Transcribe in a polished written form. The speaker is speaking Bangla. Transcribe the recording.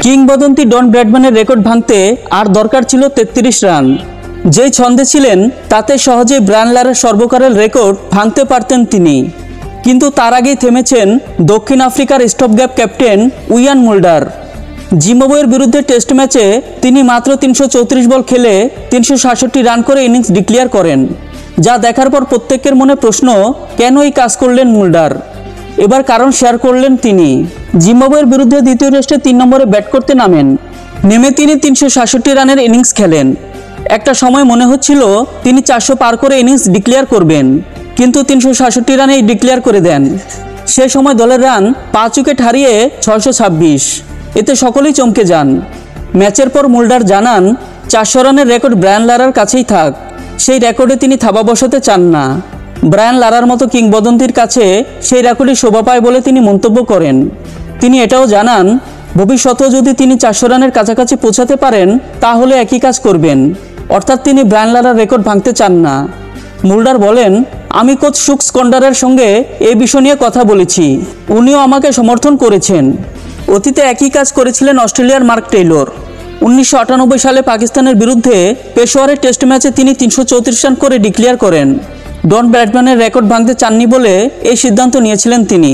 কিংবদন্তি ডন ব্র্যাডম্যানের রেকর্ড ভাঙতে আর দরকার ছিল 33 রান। যেই ছন্দে ছিলেন তাতে সহজেই ব্রায়ান লারার সর্বকালের রেকর্ড ভাঙতে পারতেন তিনি। কিন্তু তার আগেই থেমেছেন দক্ষিণ আফ্রিকার স্টপগ্যাপ ক্যাপ্টেন ইয়ান মুল্ডার। জিম্বাবুয়ের বিরুদ্ধে টেস্ট ম্যাচে তিনি মাত্র 334 বল খেলে 367 রান করে ইনিংস ডিক্লেয়ার করেন, যা দেখার পর প্রত্যেকের মনে প্রশ্ন, কেন এই কাজ করলেন মুল্ডার? এবার কারণ শেয়ার করলেন তিনি। জিম্বাবুয়ের বিরুদ্ধে দ্বিতীয় টেস্টে 3 নম্বরে ব্যাট করতে নেমে তিনি 367 রানের ইনিংস খেলেন। একটা সময় মনে হচ্ছিল তিনি 400 পার করে ইনিংস ডিক্লেয়ার করবেন, কিন্তু 367 রানেই ডিক্লেয়ার করে দেন। সে সময় দলের রান 5 উইকেট হারিয়ে 626। এতে সকলেই চমকে যান। ম্যাচের পর মুল্ডার জানান, 400 রানের রেকর্ড ব্রায়ান লারার কাছেই থাক, সেই রেকর্ডে তিনি থাবা বসাতে চান না। ব্রায়ান লারার মতো কিংবদন্তির কাছে সেই রেকর্ডই শোভা পায় বলে তিনি মন্তব্য করেন। তিনি এটাও জানান, ভবিষ্যতেও যদি তিনি 400 রানের কাছাকাছি পৌঁছাতে পারেন তাহলে একই কাজ করবেন, অর্থাৎ তিনি ব্রায়ান লারার রেকর্ড ভাঙতে চান না। মুল্ডার বলেন, আমি কোচ শুক স্কন্ডারের সঙ্গে এই বিষয় নিয়ে কথা বলেছি, উনিও আমাকে সমর্থন করেছেন। অতীতে একই কাজ করেছিলেন অস্ট্রেলিয়ার মার্ক টেইলর। 1998 সালে পাকিস্তানের বিরুদ্ধে পেশোয়ারের টেস্ট ম্যাচে তিনি 334 রান করে ডিক্লেয়ার করেন। ডন ব্র্যাডম্যানের রেকর্ড ভাঙতে চাননি বলে এই সিদ্ধান্ত নিয়েছিলেন তিনি।